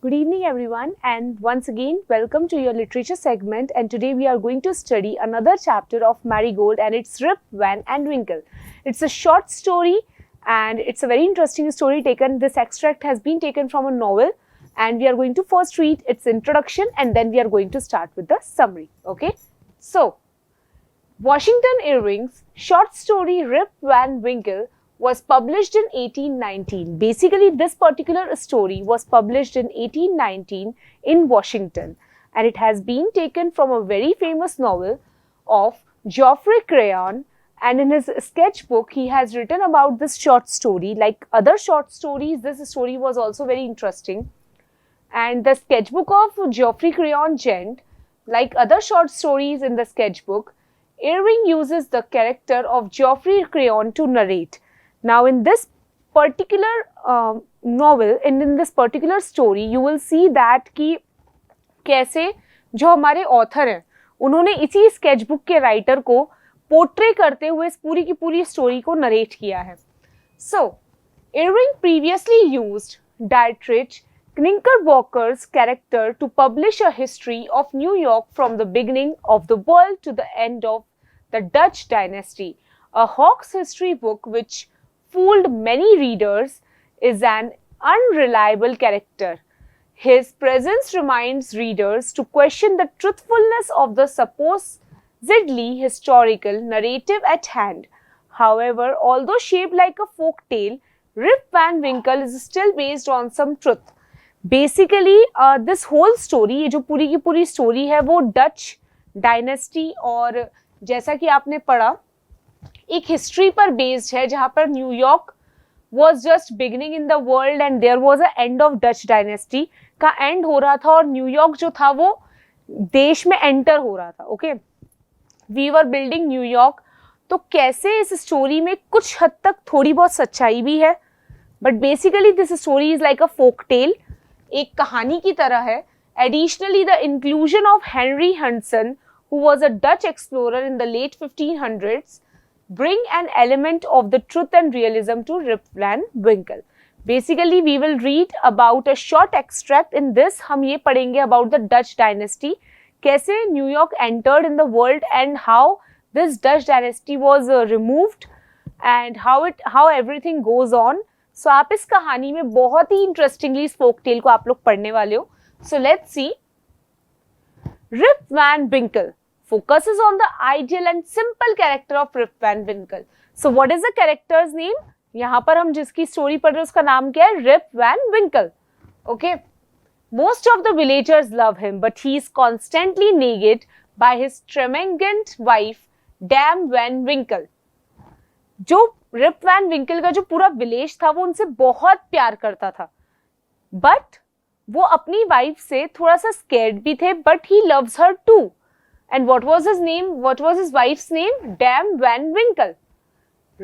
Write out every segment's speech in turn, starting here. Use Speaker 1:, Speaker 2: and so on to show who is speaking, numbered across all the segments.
Speaker 1: Good evening everyone, and once again welcome to your literature segment, and today we are going to study another chapter of Marigold, and it's Rip Van and Winkle. It's a short story and it's a very interesting story taken. This extract has been taken from a novel, and we are going to first read its introduction and then we are going to start with the summary. Okay, so Washington Irving's short story Rip Van Winkle was published in 1819. Basically, this particular story was published in 1819 in Washington, and it has been taken from a very famous novel of Geoffrey Crayon. And in his sketchbook, he has written about this short story. Like other short stories, this story was also very interesting. And the sketchbook of Geoffrey Crayon Gent, like other short stories in the sketchbook, Irving uses the character of Geoffrey Crayon to narrate. Now, in this particular novel, in this particular story, you will see that कि कैसे जो हमारे author हैं, उन्होंने इसी sketchbook के writer को portray करते हुए इस पूरी की पूरी स्टोरी को नरेट किया है. So, Irving previously used Dietrich Knickerbocker's character to publish a history of New York from the beginning of the world to the end of the Dutch dynasty. A Hawks history book which fooled many readers is an unreliable character. His presence reminds readers to question the truthfulness of the supposedly historical narrative at hand. However, although shaped like a folk tale, Rip Van Winkle is still based on some truth. Basically, this whole story, ये जो पूरी की पूरी story है, वो Dutch dynasty और जैसा कि आपने पढ़ा, एक हिस्ट्री पर बेस्ड है जहां पर New York was just beginning in the world and there was a end of Dutch dynasty का एंड हो रहा था और न्यूयॉर्क जो था वो देश में एंटर हो रहा था. Okay, we were building New York. तो कैसे इस स्टोरी में कुछ हद तक थोड़ी बहुत सच्चाई भी है, but basically this story is like a folk tale, एक कहानी की तरह है. Additionally the inclusion of Henry Hanson who was a Dutch explorer in the late 1500s bring an element of the truth and realism to Rip Van Winkle. Basically, we will read about a short extract. In this, हम ये पढ़ेंगे about the Dutch dynasty, कैसे New York entered in the world and how this Dutch dynasty was removed and how everything goes on. So आप इस कहानी में बहुत ही interestingly इस folk tale को आप लोग पढ़ने वाले हो. So let's see. Rip Van Winkle focuses on the ideal and simple character of Rip Van Winkle. So what is the character's name? यहाँ पर हम जिसकी स्टोरी पढ़ रहे हैं उसका नाम क्या है? Rip Van Winkle. Okay. Most of the villagers love him, but he is constantly nagged by his tremendous wife, Dame Van Winkle. जो Rip Van Winkle का जो पूरा विलेज था वो उनसे बहुत प्यार करता था, बट वो अपनी वाइफ से थोड़ा सा स्कैर्ड भी थे, but he loves her too. And what was his name? What was his wife's name? Dame Van Winkle.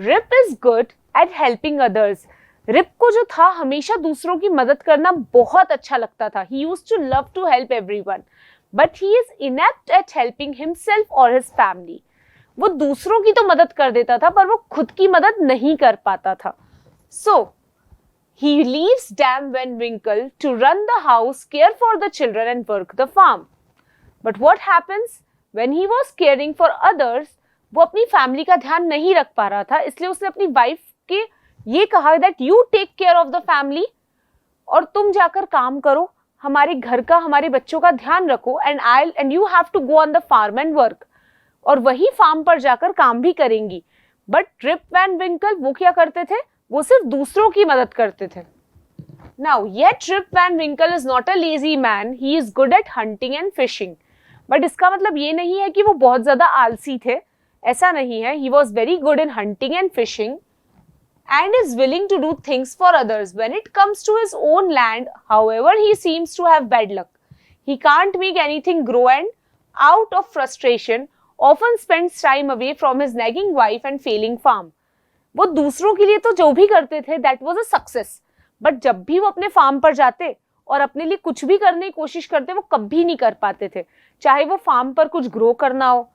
Speaker 1: Rip is good at helping others. Rip को जो था हमेशा दूसरों की मदद करना बहुत अच्छा लगता था. He used to love to help everyone, but he is inept at helping himself or his family. वो दूसरों की तो मदद कर देता था पर वो खुद की मदद नहीं कर पाता था. So he leaves Dame Van Winkle to run the house, care for the children and work the farm. But what happens? When he was caring for others, वो अपनी फैमिली का ध्यान नहीं रख पा रहा था, इसलिए उसने अपनी वाइफ के ये कहा that you take care of the family और तुम जाकर काम करो, हमारे घर का हमारे बच्चों का ध्यान रखो, and you have to go on the farm and work. और वही फार्म पर जाकर काम भी करेंगी. बट Rip Van Winkle वो क्या करते थे? वो सिर्फ दूसरों की मदद करते थे. Now, yet Rip Van Winkle is not a lazy man. He is good at hunting and fishing. But इसका मतलब ये नहीं है कि वो बहुत ज़्यादा आलसी थे, ऐसा नहीं है. He was very good in hunting and fishing and is willing to do things for others. When it comes to his own land, however, he seems to have bad luck. He can't make anything grow and out of frustration, often spends time away from his nagging wife and failing farm. वो दूसरों के लिए तो जो भी करते थे, that was a success. But जब भी वो अपने फार्म पर जाते और अपने लिए कुछ भी करने की कोशिश करते, वो कभी नहीं कर पाते थे. चाहे वो फार्म पर कुछ ग्रो करना हो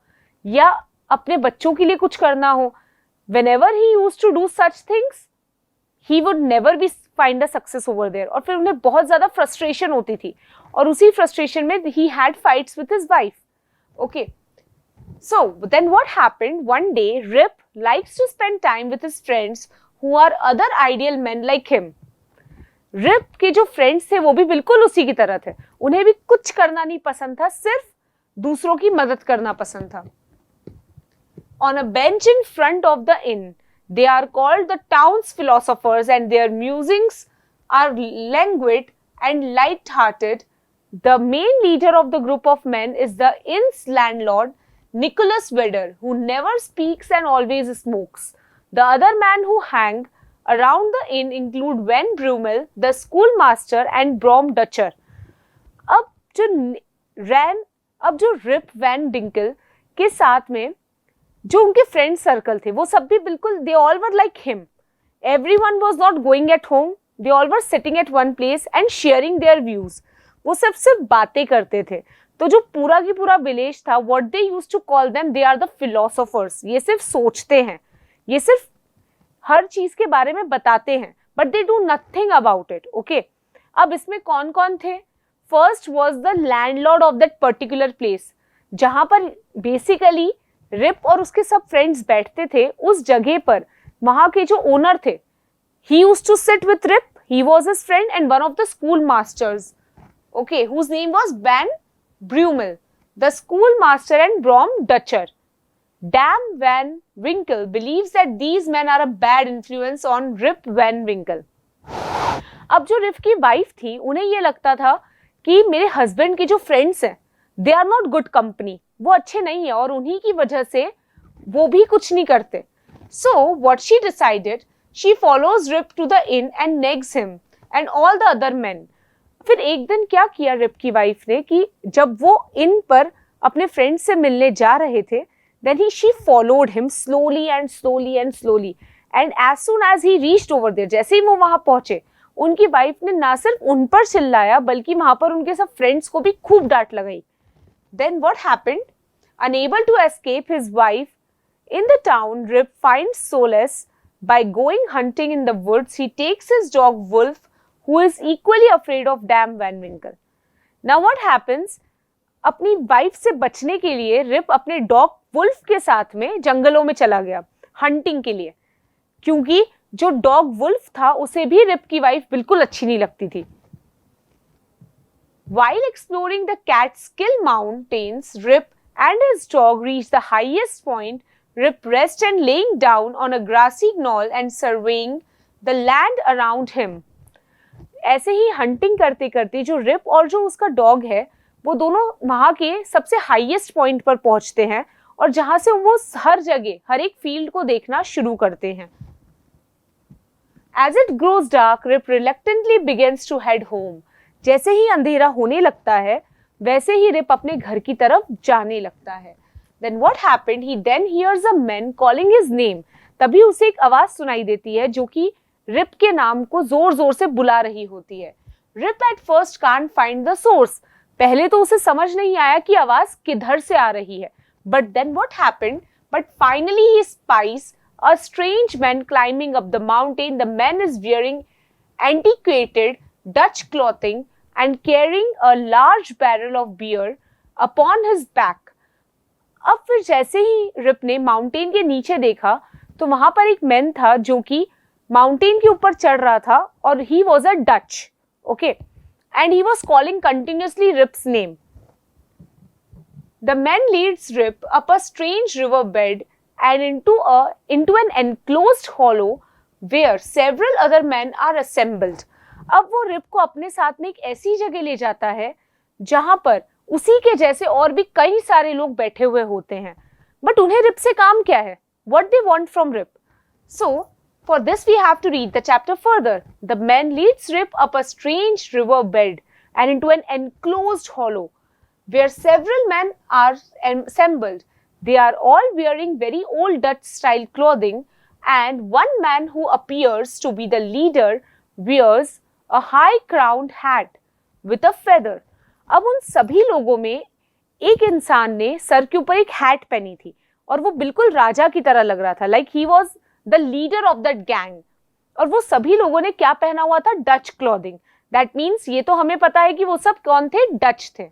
Speaker 1: या अपने बच्चों के लिए कुछ करना हो. Whenever he used to do such things, he would never be find a success over there. और फिर उन्हें बहुत ज़्यादा frustration होती थी और उसी frustration में he had fights with his wife. Okay. So then what happened? One day, Rip likes to spend time with his friends who are other ideal men like him. Rip के जो friends थे वो भी बिल्कुल उसी की तरह थे. उन्हें भी कुछ करना नहीं पसंद था, सिर्फ दूसरों की मदद करना पसंद था. On a bench in front of the inn, they are called the town's philosophers, and their musings are languid and light-hearted. The main leader of the group of men is the inn's landlord, Nicholas Vedder, who never speaks and always smokes. The other men who hang around the inn include Van Brummel, the schoolmaster, and Brom Dutcher. अब जो rib van Dinkal के साथ में जो उनके friend circle थे वो सब भी बिल्कुल they all were like him. Everyone was not going at home, they all were sitting at one place and sharing their views. वो सब सिर्फ बातें करते थे. तो जो पूरा की पूरा विलेज था, what they used to call them, they are the philosophers. ये सिर्फ सोचते हैं, ये सिर्फ हर चीज के बारे में बताते हैं, but they do nothing about it. Okay, अब इसमें कौन कौन थे? First was the landlord of that particular place, जहां पर बेसिकली रिप और उसके सब फ्रेंड्स बैठते थे. उस जगह पर वहां के जो ओनर थे, he used to sit with Rip, he was his friend and one of the school masters, okay, whose name was Van Brummel, the school master and Brom Dutcher. Dame Van Winkle believes that these men are a bad influence on Rip Van Winkle. अब जो rib की wife थी, उन्हें ये लगता था कि मेरे हस्बैंड के जो फ्रेंड्स हैं, they are not good company, वो अच्छे नहीं है और उन्हीं की वजह से वो भी कुछ नहीं करते. So what she decided, she follows Rip to the inn and nags him and all the other men. फिर एक दिन क्या किया रिप की वाइफ ने कि जब वो इन पर अपने फ्रेंड से मिलने जा रहे थे, then she followed him slowly and slowly and slowly, and as soon as he reached over there, जैसे ही वो वहां पहुंचे, उनकी वाइफ ने ना सिर्फ उन पर चिल्लाया बल्कि वहां पर उनके सब फ्रेंड्स को भी खूब डांट लगाई. Then what happened? Unable to escape his wife in the town, Rip finds solace by going hunting in the woods. He takes his dog Wolf, who is equally afraid of Dam Van Winkle. Now what happens? अपनी wife से बचने के लिए rib अपने dog wolf के साथ में जंगलों में चला गया हंटिंग के लिए, क्योंकि जो डॉग वुल्फ था उसे भी रिप की वाइफ बिल्कुल अच्छी नहीं लगती थी. While exploring the Catskill Mountains, Rip and his dog reach the highest point. Rip rests and laying down on a grassy knoll and surveying the land around him. ऐसे ही हंटिंग करते करते जो रिप और जो उसका डॉग है, वो दोनों वहां के सबसे हाईएस्ट पॉइंट पर पहुंचते हैं और जहां से वो हर जगह, हर एक फील्ड को देखना शुरू करते हैं. As it grows dark, Rip reluctantly begins to head home. जैसे ही अंधेरा होने लगता है, वैसे ही रिप अपने घर की तरफ जाने लगता है. Then what happened? He then hears a man calling his name. तभी उसे एक आवाज सुनाई देती है जो कि रिप के नाम को जोर जोर से बुला रही होती है. Rip at first can't find the source. पहले तो उसे समझ नहीं आया कि आवाज किधर से आ रही है. But then what happened? But finally he spies a strange man climbing up the mountain. The man is wearing antiquated Dutch clothing and carrying a large barrel of beer upon his back. अब फिर जैसे ही rib ने mountain के नीचे देखा तो वहां पर एक मैन था जो कि माउंटेन के ऊपर चढ़ रहा था और he was a Dutch, okay, and he was calling continuously Rip's name. The man leads Rip up a strange river bed and into an enclosed hollow where several other men are assembled. अब वो rib को अपने साथ में एक ऐसी जगह ले जाता है जहां पर उसी के जैसे और भी कई सारे लोग बैठे हुए होते हैं. बट उन्हें रिप से काम क्या है? What they want from Rip? So for this we have to read the chapter further. The man leads Rip up a strange river bed and into an enclosed hollow where several men are assembled. They are all wearing very old Dutch style clothing, and one man who appears to be the leader wears a high crowned hat with a feather. अब उन सभी लोगों में एक इंसान ने sir के ऊपर एक हैट पहनी थी और वो बिल्कुल राजा की तरह लग रहा था, like he was the leader of that gang. और वो सभी लोगों ने क्या पहना हुआ था? Dutch clothing. दैट मीन्स ये तो हमें पता है कि वो सब कौन थे? डच थे।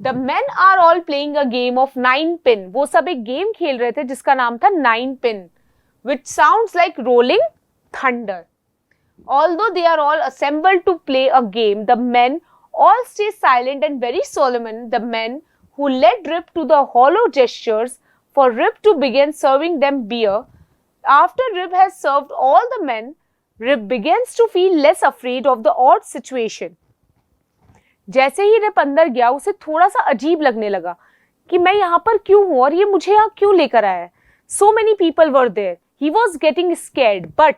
Speaker 1: The men are all playing a game of 9 pin. वो सब एक गेम खेल रहे थे जिसका नाम था 9 pin, which sounds like rolling thunder. Although they are all assembled to play a game, the men all stay silent and very solemn. The men who led Rip to the hollow gestures for Rip to begin serving them beer. After Rip has served all the men, Rip begins to feel less afraid of the odd situation. जैसे ही rib अंदर गया उसे थोड़ा सा अजीब लगने लगा कि मैं यहाँ पर क्यों हूँ और ये मुझे यहाँ क्यों लेकर आया है. So many people were there. He was getting scared, but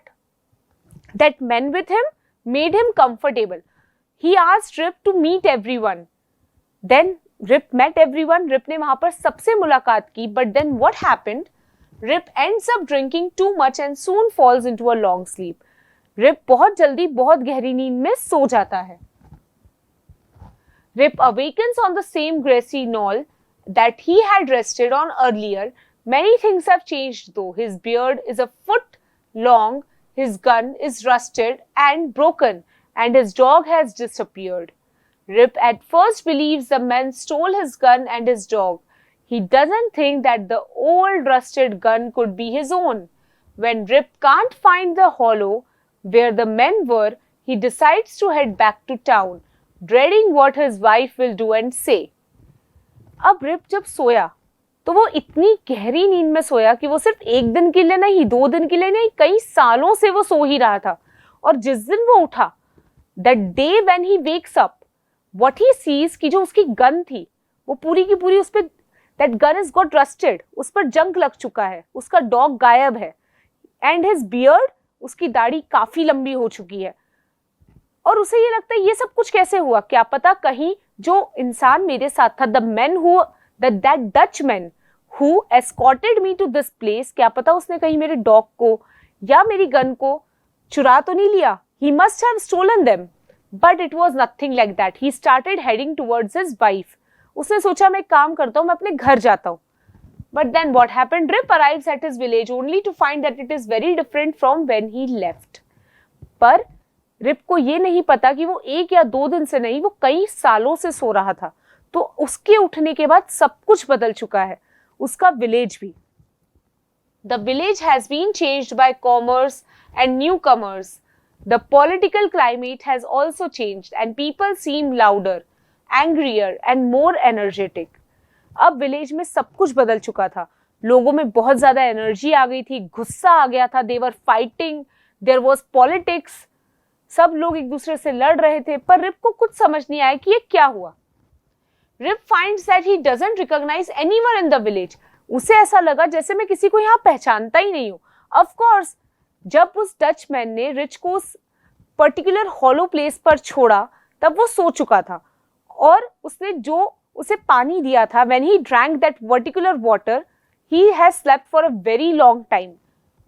Speaker 1: that men with him made him comfortable. He asked Rip to meet everyone. Then Rip met everyone. Rip ने वहाँ पर सबसे मुलाकात की. But then what happened? Rip ends up drinking too much and soon falls into a long sleep. Rip बहुत जल्दी बहुत गहरी नींद में सो जाता है. Rip awakens on the same grassy knoll that he had rested on earlier. Many things have changed though. His beard is a foot long, his gun is rusted and broken, and his dog has disappeared. Rip at first believes the men stole his gun and his dog. He doesn't think that the old rusted gun could be his own. When Rip can't find the hollow where the men were, he decides to head back to town, dreading what his wife will do and say. अब rib जब सोया तो वो इतनी गहरी नींद में सोया कि वो सिर्फ एक दिन के लिए नहीं, 2 दिन के लिए नहीं, कई सालों से वो सो ही रहा था. और जिस दिन वो उठा, that day when he wakes up, what he sees कि जो उसकी गन थी वो पूरी की पूरी उस पर that gun is got rusted, उस पर जंग लग चुका है, उसका डॉग गायब है, and his beard, उसकी दाढ़ी काफी लंबी हो चुकी है. और उसे ये लगता है ये सब कुछ कैसे हुआ, क्या पता कहीं जो इंसान मेरे साथ था, the man who that Dutch man who escorted me to this place, क्या पता उसने कहीं मेरे डॉग को या मेरी गन को चुरा तो नहीं लिया. He must have stolen them, but it was nothing like that. He started heading towards his wife. उसने सोचा मैं काम करता हूँ, मैं अपने घर जाता हूँ. But then what happened? Rip arrives at his village only to find that it is very different from when he left. पर रिप को ये नहीं पता कि वो 1 या 2 दिन से नहीं, वो कई सालों से सो रहा था. तो उसके उठने के बाद सब कुछ बदल चुका है, उसका विलेज भी. The village has been changed by commerce and new commerce. The political climate has also changed and people seem louder, angrier and more energetic. अब विलेज में सब कुछ बदल चुका था. लोगों में बहुत ज्यादा एनर्जी आ गई थी, गुस्सा आ गया था. They were fighting, there was politics. सब लोग एक दूसरे से लड़ रहे थे. पर रिप को कुछ समझ नहीं आया कि ये क्या हुआ. Rip finds that he doesn't recognise anyone in the village. उसे ऐसा लगा जैसे मैं किसी को यहाँ पहचानता ही नहीं हूँ. ऑफ कोर्स जब उस डच मैन ने रिच को उस पर्टिकुलर हॉलो प्लेस पर छोड़ा तब वो सो चुका था और उसने जो उसे पानी दिया था, when he drank that particular water, he has slept for a very long time.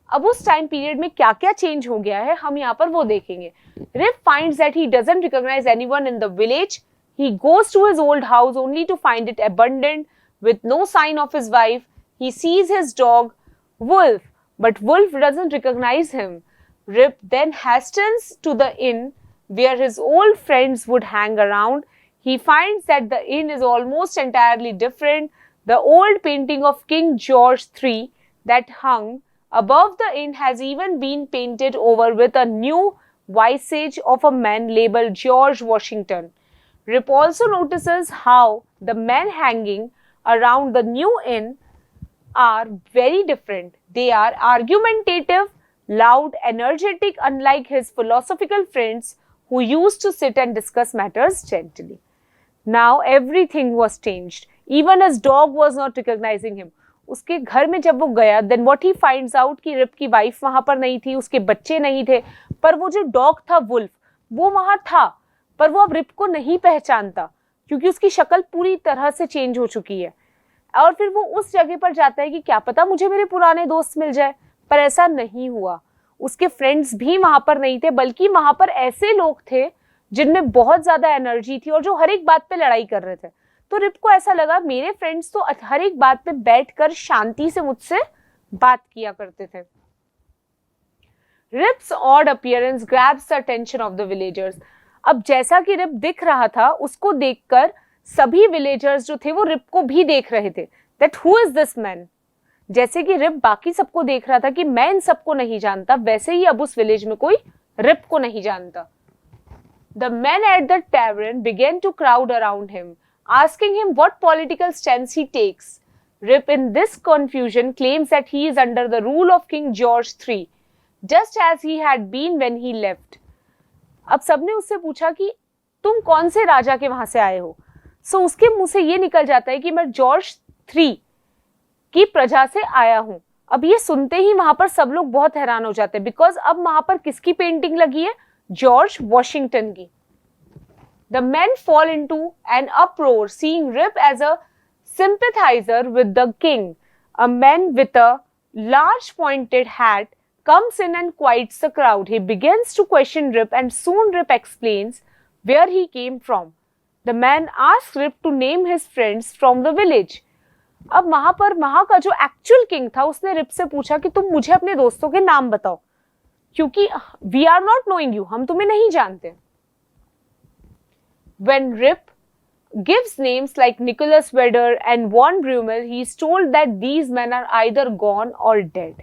Speaker 1: अब उस टाइम पीरियड में क्या क्या चेंज हो गया है हम यहाँ पर वो देखेंगे. Rip finds that he doesn't recognise anyone in the village. He goes to his old house only to find it abandoned with no sign of his wife. He sees his dog, Wolf, but Wolf doesn't recognize him. Rip then hastens to the inn where his old friends would hang around. He finds that the inn is almost entirely different. The old painting of King George III that hung above the inn has even been painted over with a new visage of a man labeled George Washington. Rip also notices how the men hanging around the new inn are very different. They are argumentative, loud, energetic, unlike his philosophical friends who used to sit and discuss matters gently. Now everything was changed. Even his dog was not recognizing him. उसके घर में जब वो गया, then what he finds out कि rib की wife वहां पर नहीं थी, उसके बच्चे नहीं थे, पर वो जो डॉग था वुल्फ, वो वहां था, पर वो अब रिप को नहीं पहचानता क्योंकि उसकी शक्ल पूरी तरह से चेंज हो चुकी है. और फिर वो उस जगह पर जाता है कि क्या पता मुझे मेरे पुराने दोस्त मिल जाए, पर ऐसा नहीं हुआ. उसके फ्रेंड्स भी वहां पर नहीं थे, बल्कि वहां पर ऐसे लोग थे जिनमें बहुत ज्यादा एनर्जी थी और जो हर एक बात पे लड़ाई कर रहे थे. तो रिप को ऐसा लगा मेरे फ्रेंड्स तो हर एक बात पे बैठकर शांति से मुझसे बात किया करते थे. Rip's odd appearance grabs the attention of the villagers. अब जैसा कि रिप दिख रहा था, उसको देखकर सभी विलेजर्स जो थे वो रिप को भी देख रहे थे. That who is this man? जैसे कि रिप बाकी सबको देख रहा था कि मैं इन सबको नहीं जानता, वैसे ही अब उस विलेज में कोई रिप को नहीं जानता. The men at the tavern began to crowd around him, asking him what political stance he takes. Rip, in this confusion, claims that he is under the rule of King George III, just as he had been when he left. अब सबने उससे पूछा कि तुम कौन से राजा के वहां से आए हो. सो उसके मुंह से ये निकल जाता है कि मैं जॉर्ज III की प्रजा से आया हूं. अब ये सुनते ही वहां पर सब लोग बहुत हैरान हो जाते हैं, बिकॉज अब वहां पर किसकी पेंटिंग लगी है? जॉर्ज वॉशिंगटन की. The men fall into an uproar, seeing Rip as a sympathizer with the king. A man with a large pointed hat comes in and quiets the crowd. He begins to question Rip, and soon Rip explains where he came from. The man asks Rip to name his friends from the village. अब वहां का जो actual king था, उसने rib से पूछा कि तुम मुझे अपने दोस्तों के नाम बताओ, क्योंकि we are not knowing you, हम तुम्हें नहीं जानते. When Rip gives names like Nicholas Vedder and Von Brummel, he is told that these men are either gone or dead.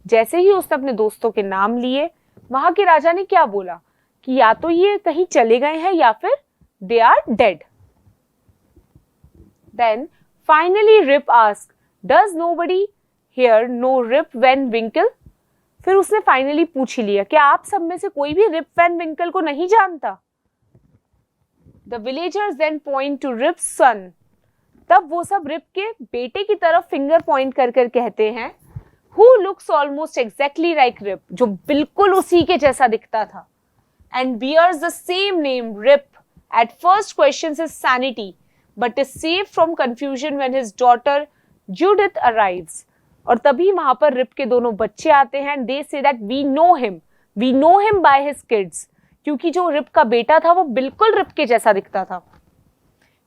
Speaker 1: जैसे ही उसने अपने दोस्तों के नाम लिए, वहां के राजा ने क्या बोला कि या तो ये कहीं चले गए हैं या फिर they are dead. Then finally Rip asks, does nobody here know Rip Van Winkle? फिर उसने फाइनली पूछ ही लिया, क्या आप सब में से कोई भी रिप वैन विंकल को नहीं जानता? The villagers then point to Rip's son. तब वो सब रिप के बेटे की तरफ फिंगर पॉइंट कर कर कहते हैं, who looks almost exactly like Rip, जो बिल्कुल उसी के जैसा दिखता था, and bears the same name, Rip. At first questions his sanity, but is saved from confusion when his daughter Judith arrives. और तभी वहां पर रिप के दोनों बच्चे आते हैं, and they say that we know him by his kids. क्योंकि जो रिप का बेटा था वो बिल्कुल रिप के जैसा दिखता था.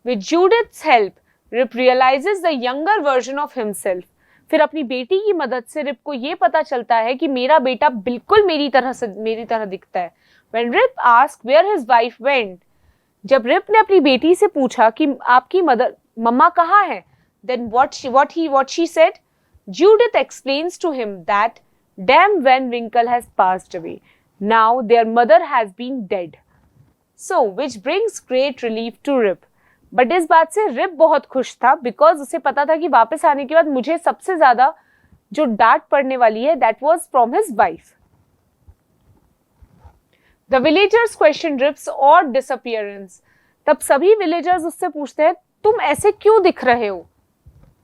Speaker 1: With Judith's help, Rip realizes the younger version of himself. फिर अपनी बेटी की मदद से रिप को ये पता चलता है कि मेरा बेटा बिल्कुल मेरी तरह दिखता है. When Rip asks where his wife went, जब रिप ने अपनी बेटी से पूछा कि आपकी मम्मा कहाँ है, then what she said, Judith explains to him that damn Van Winkle has passed away. Now their mother has been dead. So which brings great relief to Rip. But इस बात से रिप बहुत खुश था, because उसे पता था कि वापस आने के बाद मुझे सबसे ज्यादा जो डांट पड़ने वाली है, that was from his wife. The villagers question Rip's odd disappearance. तब सभी villagers उससे पूछते हैं, तुम ऐसे क्यों दिख रहे हो?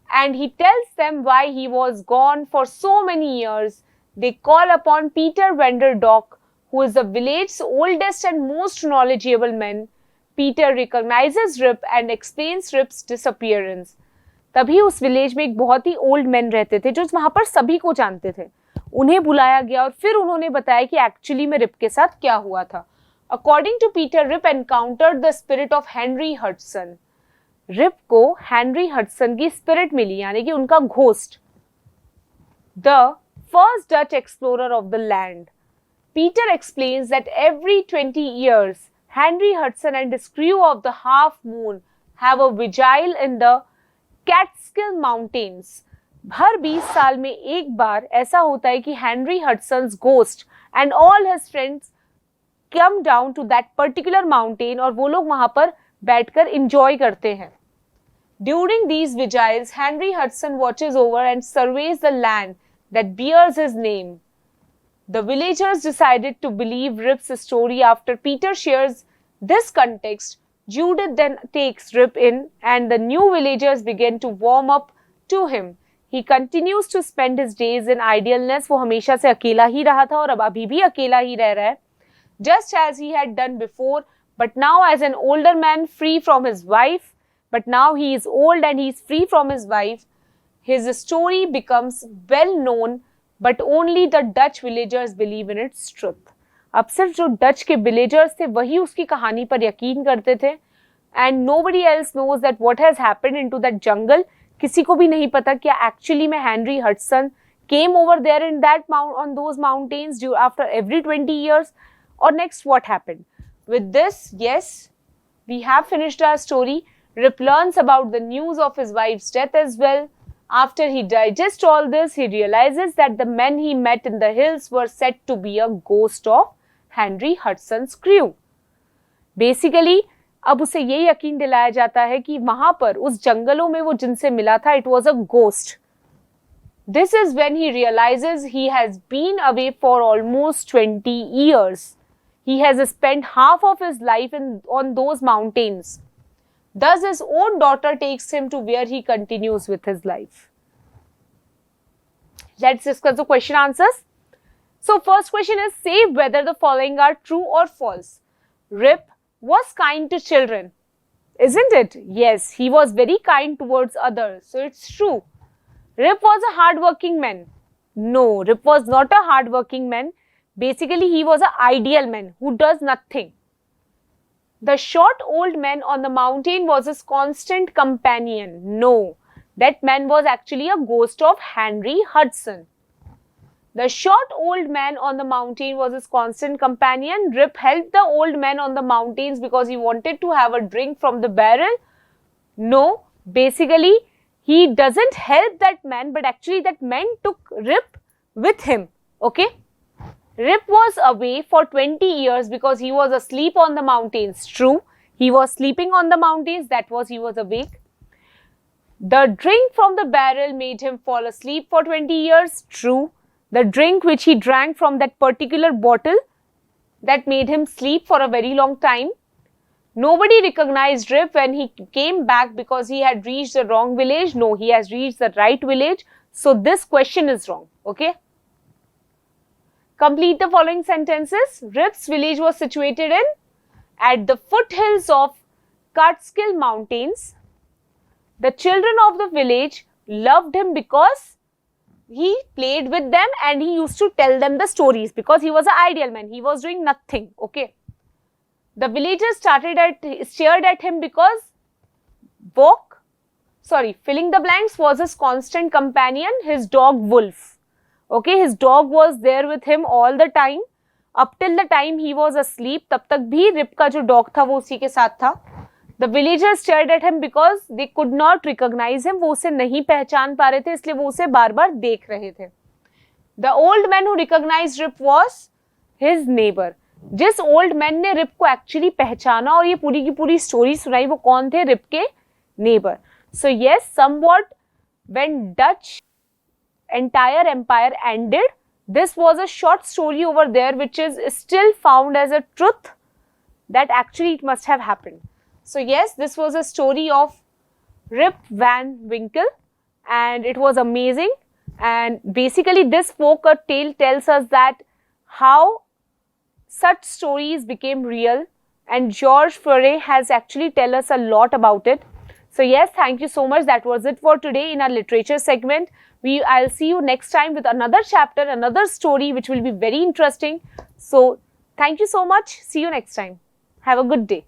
Speaker 1: And he tells them why he was gone for so many years. They call upon Peter Vanderdock, who is the village's oldest and most knowledgeable man. Peter recognizes Rip and explains Rip's disappearance. तभी उस village में एक बहुत ही old man रहते थे जो वहां पर सभी को जानते थे. उन्हें बुलाया गया और फिर उन्होंने बताया कि एक्चुअली में रिप के साथ क्या हुआ था. According to Peter, Rip encountered the spirit of Henry Hudson. Rip को हेनरी हडसन की स्पिरिट मिली, यानी कि उनका ghost. The first Dutch explorer of the land. Peter explains that every 20 years Henry Hudson and his crew of the Half Moon have a vigil in the Catskill Mountains. हर 20 साल में एक बार ऐसा होता है कि Henry Hudson's ghost and all his friends come down to that particular mountain, और वो लोग वहां पर बैठकर इंजॉय करते हैं. During these vigils, Henry Hudson watches over and surveys the land that bears his name. The villagers decided to believe Rip's story after Peter shares this context. Judith then takes Rip in, and the new villagers begin to warm up to him. He continues to spend his days in idleness. वो हमेशा से अकेला ही रहा था और अब अभी भी अकेला ही रह रहा है, just as he had done before, but now as an older man free from his wife. But now he is old and he is free from his wife. His story becomes well known, but only the Dutch villagers believe in its truth. अब सिर्फ जो Dutch के villagers थे वही उसकी कहानी पर यकीन करते थे, and nobody else knows that what has happened into that jungle. किसी को भी नहीं पता क्या एक्चुअली में Henry Hudson came over there in that on those mountains after every 20 years, or next what happened? With this, yes, we have finished our story. Rip learns about the news of his wife's death as well. After he digests all this, he realizes that the men he met in the hills were said to be a ghost of Henry Hudson's crew. Basically, अब उसे ये यकीन दिलाया जाता है कि वहां पर उस जंगलों में वो जिनसे मिला था, it was a ghost. This is when he realizes he has been away for almost 20 years. He has spent half of his life on those mountains. Thus, his own daughter takes him to where he continues with his life. Let's discuss the question answers. So, first question is, say whether the following are true or false. Rip was kind to children. Isn't it? Yes, he was very kind towards others. So, it's true. Rip was a hard-working man. No, Rip was not a hard-working man. Basically, he was an ideal man who does nothing. The short old man on the mountain was his constant companion. No, that man was actually a ghost of Henry Hudson. The short old man on the mountain was his constant companion. Rip helped the old man on the mountains because he wanted to have a drink from the barrel. No, basically, he doesn't help that man, but actually that man took Rip with him. Okay? Rip was away for 20 years because he was asleep on the mountains. True, he was sleeping on the mountains, that was, he was awake. The drink from the barrel made him fall asleep for 20 years. True, the drink which he drank from that particular bottle, that made him sleep for a very long time. Nobody recognized Rip when he came back because he had reached the wrong village. No, he has reached the right village. So, this question is wrong. Okay. Complete the following sentences. Rip's village was situated at the foothills of Catskill Mountains. The children of the village loved him because he played with them and he used to tell them the stories because he was an ideal man. He was doing nothing. Okay. The villagers stared at him because filling the blanks was his constant companion, his dog Wolf. Okay, his dog was there with him all the time. Up till the time he was asleep, तब तक भी Rip का जो dog था वो उसी के साथ था. The villagers stared at him because they could not recognize him. वो उसे नहीं पहचान पा रहे थे, इसलिए वो उसे बार बार देख रहे थे. The old man who recognized Rip was his neighbor. जिस old man ने Rip को actually पहचाना और ये पूरी की पूरी story सुनाई, वो कौन थे? Rip के neighbor. So yes, somewhat when Dutch entire empire ended, this was a short story over there which is still found as a truth that actually it must have happened. So yes, this was a story of Rip Van Winkle and it was amazing, and basically this folk tale tells us that how such stories became real, and George Furey has actually tell us a lot about it. So yes, thank you so much. That was it for today in our literature segment. I'll see you next time with another chapter, another story which will be very interesting. So thank you so much. See you next time. Have a good day.